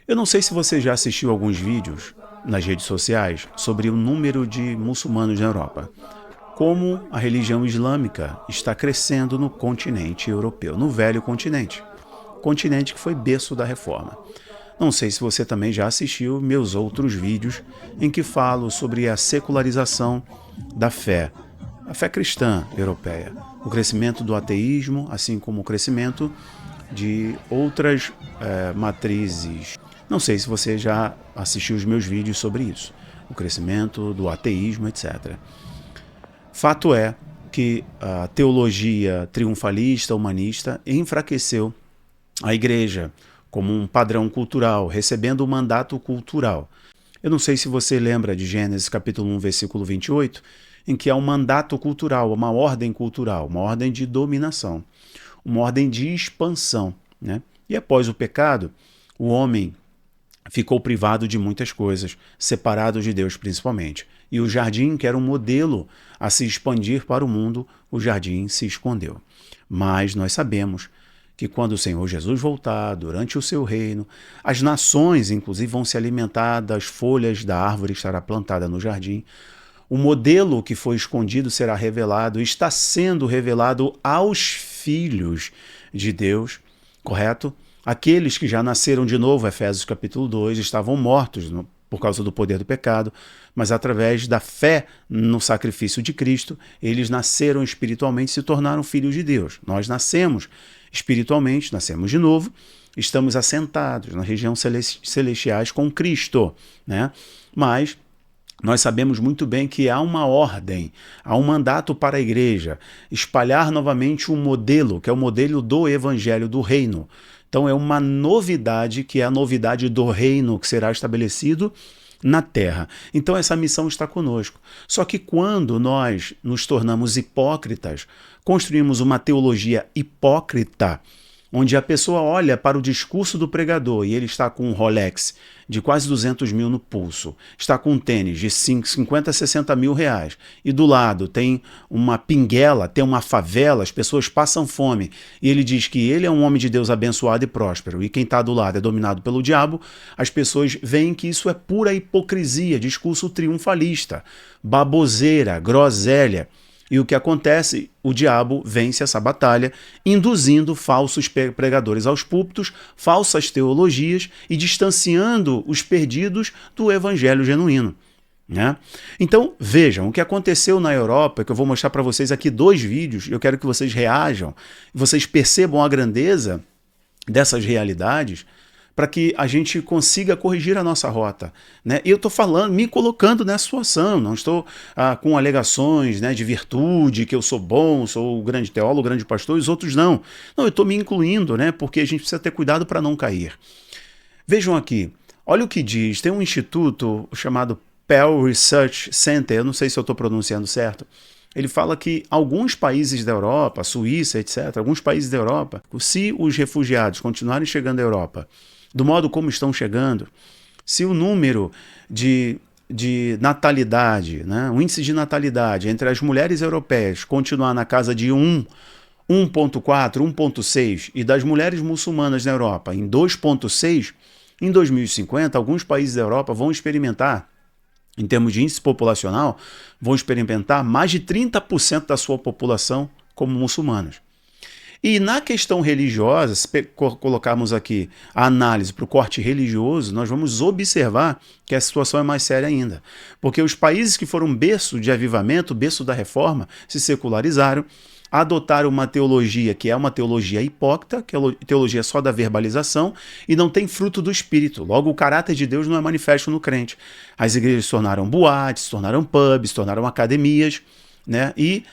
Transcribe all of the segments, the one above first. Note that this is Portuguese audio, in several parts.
Eu não sei se você já assistiu alguns vídeos nas redes sociais sobre o número de muçulmanos na Europa. Como a religião islâmica está crescendo no continente europeu, no velho continente. Continente que foi berço da reforma. Não sei se você também já assistiu meus outros vídeos em que falo sobre a secularização da fé, a fé cristã europeia, o crescimento do ateísmo, assim como o crescimento de outras matrizes. Não sei se você já assistiu os meus vídeos sobre isso, o crescimento do ateísmo, etc. Fato é que a teologia triunfalista, humanista, enfraqueceu a igreja como um padrão cultural, recebendo o mandato cultural. Eu não sei se você lembra de Gênesis capítulo 1, versículo 28, em que há um mandato cultural, uma ordem cultural, uma ordem de dominação, uma ordem de expansão, né? E após o pecado, o homem ficou privado de muitas coisas, separado de Deus principalmente. E o jardim, que era um modelo a se expandir para o mundo, o jardim se escondeu. Mas nós sabemos que quando o Senhor Jesus voltar, durante o seu reino, as nações, inclusive, vão se alimentar das folhas da árvore que estará plantada no jardim. O modelo que foi escondido será revelado, está sendo revelado aos filhos de Deus, correto? Aqueles que já nasceram de novo, Efésios capítulo 2, estavam mortos por causa do poder do pecado, mas através da fé no sacrifício de Cristo, eles nasceram espiritualmente e se tornaram filhos de Deus. Nós nascemos espiritualmente, nascemos de novo, estamos assentados na região celestiais com Cristo, né? Mas nós sabemos muito bem que há uma ordem, há um mandato para a igreja espalhar novamente um modelo, que é o modelo do evangelho do reino. Então é uma novidade, que é a novidade do reino que será estabelecido na terra. Então essa missão está conosco. Só que quando nós nos tornamos hipócritas, construímos uma teologia hipócrita, onde a pessoa olha para o discurso do pregador e ele está com um Rolex de quase 200 mil no pulso, está com um tênis de 50, 60 mil reais, e do lado tem uma pinguela, tem uma favela, as pessoas passam fome, e ele diz que ele é um homem de Deus abençoado e próspero, e quem está do lado é dominado pelo diabo, as pessoas veem que isso é pura hipocrisia, discurso triunfalista, baboseira, groselha. E o que acontece? O diabo vence essa batalha, induzindo falsos pregadores aos púlpitos, falsas teologias e distanciando os perdidos do evangelho genuíno, né? Então, vejam, o que aconteceu na Europa, que eu vou mostrar para vocês aqui 2 vídeos, eu quero que vocês reajam, vocês percebam a grandeza dessas realidades, para que a gente consiga corrigir a nossa rota, né? E eu estou falando, me colocando nessa situação, não estou com alegações, né, de virtude, que eu sou bom, sou o grande teólogo, o grande pastor, e os outros não. Não, eu estou me incluindo, né, porque a gente precisa ter cuidado para não cair. Vejam aqui, olha o que diz, tem um instituto chamado Pew Research Center, eu não sei se eu estou pronunciando certo, ele fala que alguns países da Europa, Suíça, etc., alguns países da Europa, se os refugiados continuarem chegando à Europa, do modo como estão chegando, se o número de natalidade, né, o índice de natalidade entre as mulheres europeias continuar na casa de 1,4, 1,6 e das mulheres muçulmanas na Europa em 2,6, em 2050, alguns países da Europa vão experimentar, em termos de índice populacional, vão experimentar mais de 30% da sua população como muçulmanos. E na questão religiosa, se colocarmos aqui a análise para o corte religioso, nós vamos observar que a situação é mais séria ainda. Porque os países que foram berço de avivamento, berço da reforma, se secularizaram, adotaram uma teologia que é uma teologia hipócrita, que é a teologia só da verbalização, e não tem fruto do Espírito. Logo, o caráter de Deus não é manifesto no crente. As igrejas se tornaram boates, se tornaram pubs, se tornaram academias, né? E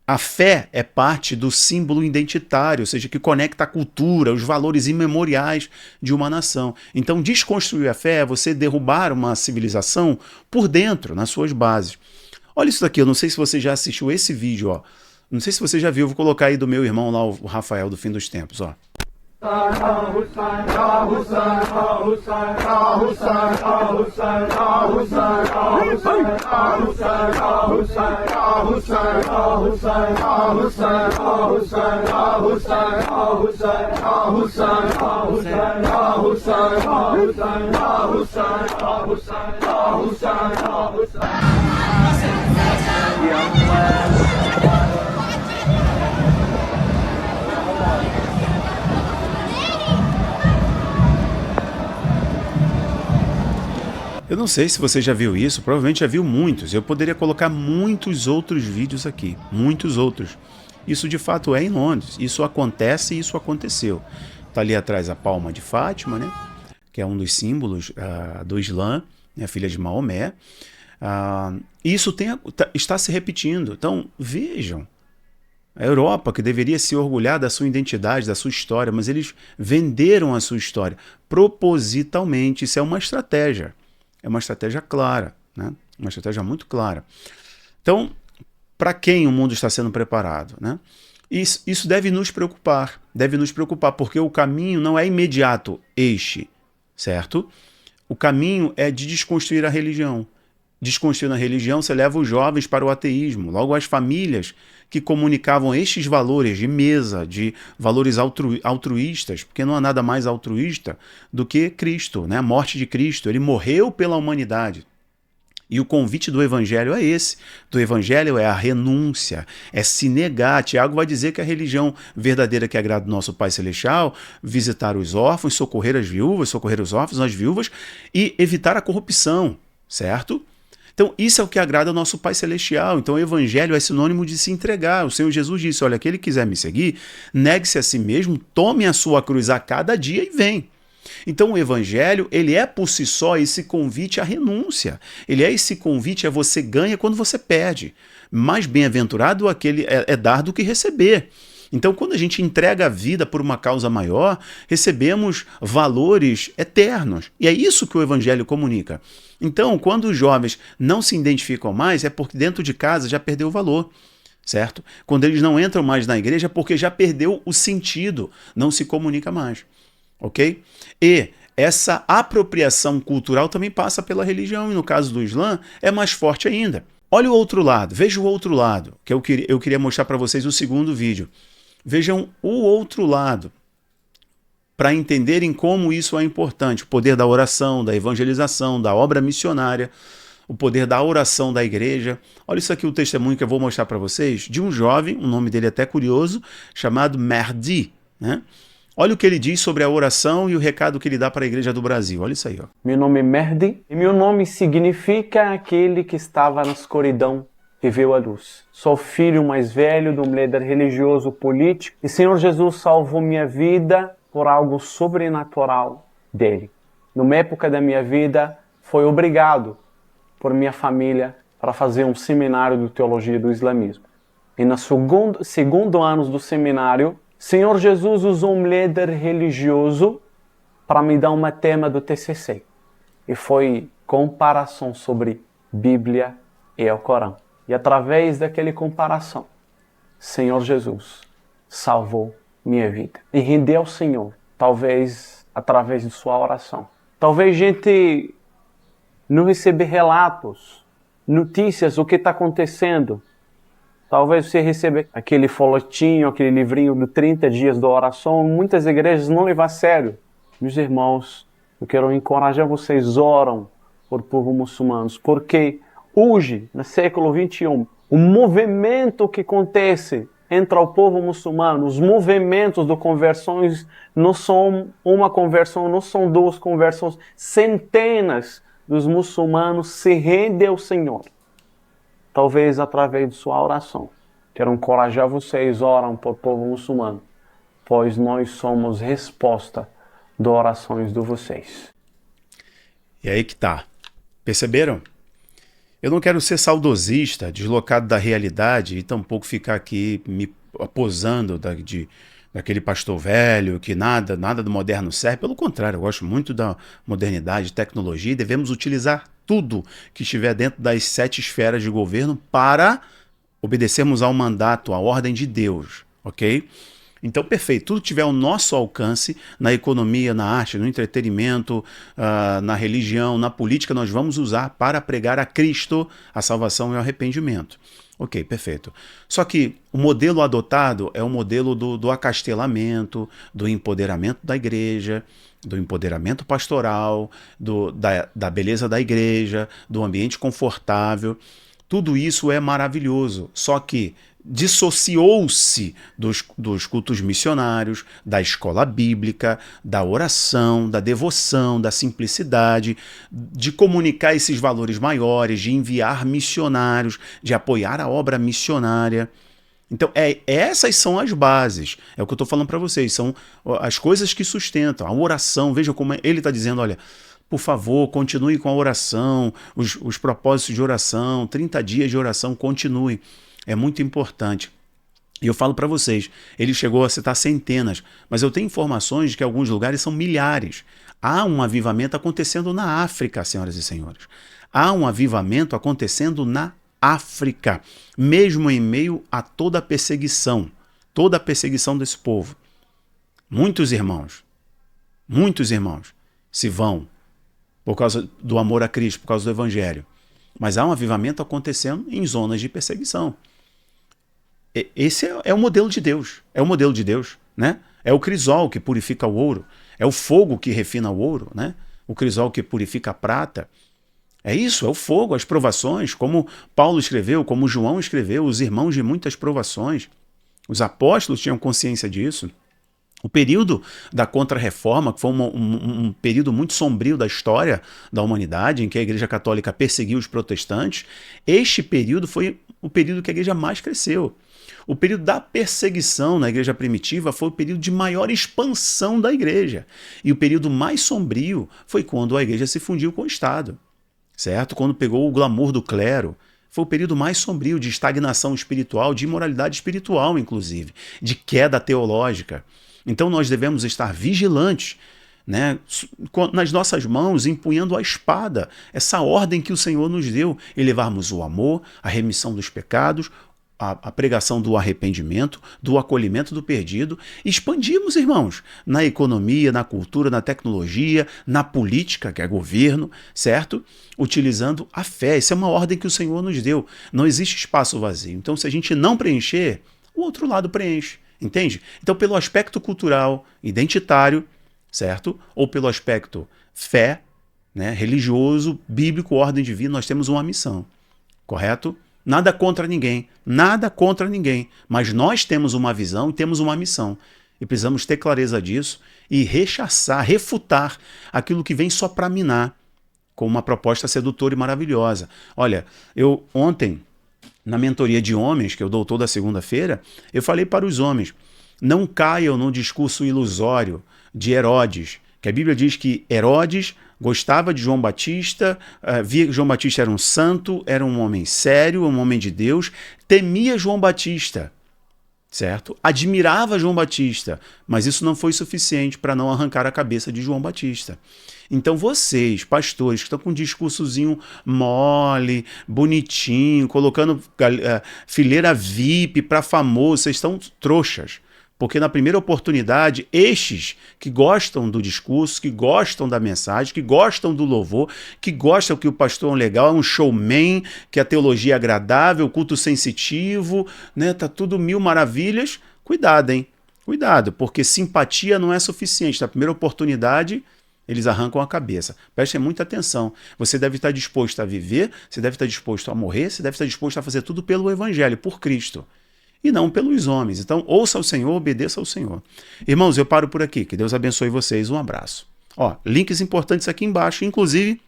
a fé é parte do símbolo identitário, ou seja, que conecta a cultura, os valores imemoriais de uma nação. Então, desconstruir a fé é você derrubar uma civilização por dentro, nas suas bases. Olha isso daqui, eu não sei se você já assistiu esse vídeo, ó. Não sei se você já viu, vou colocar aí do meu irmão lá, o Rafael, do Fim dos Tempos, ó. Eu não sei se você já viu isso, provavelmente já viu muitos. Eu poderia colocar muitos outros vídeos aqui, muitos outros. Isso de fato é em Londres, isso acontece e isso aconteceu. Está ali atrás a palma de Fátima, né? Que é um dos símbolos do Islã, né? Filha de Maomé. Isso está se repetindo. Então vejam, a Europa, que deveria se orgulhar da sua identidade, da sua história, mas eles venderam a sua história propositalmente. Isso é uma estratégia. É uma estratégia clara, né? Uma estratégia muito clara. Então, para quem o mundo está sendo preparado, né? Isso deve nos preocupar, porque o caminho não é imediato certo? O caminho é de desconstruir a religião. Desconstruindo a religião, você leva os jovens para o ateísmo. Logo, as famílias que comunicavam estes valores de mesa, de valores altruístas, porque não há nada mais altruísta do que Cristo, né? A morte de Cristo. Ele morreu pela humanidade. E o convite do Evangelho é esse. Do Evangelho é a renúncia, é se negar. Tiago vai dizer que a religião verdadeira que agrada o nosso Pai Celestial, visitar os órfãos, socorrer as viúvas, socorrer os órfãos, as viúvas e evitar a corrupção, certo? Então, isso é o que agrada ao nosso Pai Celestial. Então, o Evangelho é sinônimo de se entregar. O Senhor Jesus disse, olha, aquele que quiser me seguir, negue-se a si mesmo, tome a sua cruz a cada dia e vem. Então, o Evangelho, ele é por si só esse convite à renúncia. Ele é esse convite a você ganha quando você perde. Mais bem-aventurado aquele é dar do que receber. Então, quando a gente entrega a vida por uma causa maior, recebemos valores eternos. E é isso que o Evangelho comunica. Então, quando os jovens não se identificam mais, é porque dentro de casa já perdeu o valor, certo? Quando eles não entram mais na igreja, é porque já perdeu o sentido, não se comunica mais, ok? E essa apropriação cultural também passa pela religião, e no caso do Islã, é mais forte ainda. Olha o outro lado, veja o outro lado, que eu queria mostrar para vocês no segundo vídeo. Vejam o outro lado, para entenderem como isso é importante. O poder da oração, da evangelização, da obra missionária, o poder da oração da igreja. Olha isso aqui, o testemunho que eu vou mostrar para vocês, de um jovem, o nome dele é até curioso, chamado Mehdi, né? Olha o que ele diz sobre a oração e o recado que ele dá para a igreja do Brasil. Olha isso aí, ó. Meu nome é Mehdi e meu nome significa aquele que estava na escuridão e viu a luz. Sou filho mais velho de um líder religioso político e Senhor Jesus salvou minha vida por algo sobrenatural dele. Numa época da minha vida, foi obrigado por minha família para fazer um seminário de teologia do islamismo. E no segundo ano do seminário, Senhor Jesus usou um líder religioso para me dar uma tema do TCC. E foi comparação sobre Bíblia e o Corão. E através daquela comparação, Senhor Jesus salvou minha vida. E rendeu ao Senhor, talvez através de sua oração. Talvez gente não receber relatos, notícias, o que está acontecendo. Talvez você receba aquele folhetinho, aquele livrinho de 30 dias da oração. Muitas igrejas não levam a sério. Meus irmãos, eu quero encorajar vocês, oram por povo muçulmanos, porque hoje, no século XXI, o movimento que acontece entre o povo muçulmano, os movimentos de conversões não são uma conversão, não são duas conversões, centenas dos muçulmanos se rendem ao Senhor. Talvez através de sua oração. Quero encorajar vocês, oram por povo muçulmano, pois nós somos resposta das orações de vocês. E aí que tá. Perceberam? Eu não quero ser saudosista, deslocado da realidade e tampouco ficar aqui me posando daquele pastor velho que nada do moderno serve. Pelo contrário, eu gosto muito da modernidade, tecnologia e devemos utilizar tudo que estiver dentro das 7 esferas de governo para obedecermos ao mandato, à ordem de Deus, ok? Então, perfeito. Tudo que tiver ao nosso alcance, na economia, na arte, no entretenimento, na religião, na política, nós vamos usar para pregar a Cristo, a salvação e o arrependimento. Ok, perfeito. Só que o modelo adotado é o modelo do acastelamento, do empoderamento da igreja, do empoderamento pastoral, da beleza da igreja, do ambiente confortável. Tudo isso é maravilhoso, só que dissociou-se dos cultos missionários, da escola bíblica, da oração, da devoção, da simplicidade, de comunicar esses valores maiores, de enviar missionários, de apoiar a obra missionária. Então, essas são as bases. É o que eu estou falando para vocês. São as coisas que sustentam. A oração, veja como ele está dizendo, olha, por favor, continue com a oração, os propósitos de oração, 30 dias de oração, continue. É muito importante. E eu falo para vocês, ele chegou a citar centenas, mas eu tenho informações de que alguns lugares são milhares. Há um avivamento acontecendo na África, senhoras e senhores. Há um avivamento acontecendo na África, mesmo em meio a toda a perseguição desse povo. Muitos irmãos se vão por causa do amor a Cristo, por causa do Evangelho. Mas há um avivamento acontecendo em zonas de perseguição. Esse é o modelo de Deus. É o modelo de Deus, né? É o crisol que purifica o ouro. É o fogo que refina o ouro, né? O crisol que purifica a prata. É isso, é o fogo, as provações, como Paulo escreveu, como João escreveu, os irmãos de muitas provações. Os apóstolos tinham consciência disso. O período da Contra-Reforma, que foi um período muito sombrio da história da humanidade, em que a Igreja Católica perseguiu os protestantes, este período foi o período que a Igreja mais cresceu. O período da perseguição na Igreja primitiva foi o período de maior expansão da Igreja. E o período mais sombrio foi quando a Igreja se fundiu com o Estado, certo? Quando pegou o glamour do clero. Foi o período mais sombrio de estagnação espiritual, de imoralidade espiritual, inclusive, de queda teológica. Então nós devemos estar vigilantes, né, nas nossas mãos, empunhando a espada, essa ordem que o Senhor nos deu, e levarmos o amor, a remissão dos pecados, a pregação do arrependimento, do acolhimento do perdido, e expandirmos, irmãos, na economia, na cultura, na tecnologia, na política, que é governo, certo? Utilizando a fé. Essa é uma ordem que o Senhor nos deu. Não existe espaço vazio. Então, se a gente não preencher, o outro lado preenche. Entende? Então, pelo aspecto cultural, identitário, certo? Ou pelo aspecto fé, né, religioso, bíblico, ordem divina, nós temos uma missão. Correto? Nada contra ninguém, mas nós temos uma visão e temos uma missão. E precisamos ter clareza disso e rechaçar, refutar aquilo que vem só para minar, com uma proposta sedutora e maravilhosa. Olha, eu ontem, na mentoria de homens, que eu dou toda segunda-feira, eu falei para os homens, não caiam no discurso ilusório de Herodes, que a Bíblia diz que Herodes gostava de João Batista, via que João Batista era um santo, era um homem sério, um homem de Deus, temia João Batista, certo? Admirava João Batista, mas isso não foi suficiente para não arrancar a cabeça de João Batista. Então vocês, pastores, que estão com um discursozinho mole, bonitinho, colocando fileira VIP para famoso, vocês estão trouxas. Porque na primeira oportunidade, estes que gostam do discurso, que gostam da mensagem, que gostam do louvor, que gostam que o pastor é um legal, é um showman, que a teologia é agradável, o culto sensitivo, né? Tá tudo mil maravilhas. Cuidado, hein? Cuidado, porque simpatia não é suficiente. Na primeira oportunidade, eles arrancam a cabeça. Prestem muita atenção. Você deve estar disposto a viver, você deve estar disposto a morrer, você deve estar disposto a fazer tudo pelo Evangelho, por Cristo. E não pelos homens. Então, ouça ao Senhor, obedeça ao Senhor. Irmãos, eu paro por aqui. Que Deus abençoe vocês. Um abraço. Ó, links importantes aqui embaixo, inclusive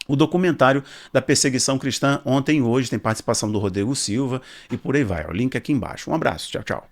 o documentário da perseguição cristã ontem e hoje. Tem participação do Rodrigo Silva e por aí vai. O link aqui embaixo. Um abraço. Tchau, tchau.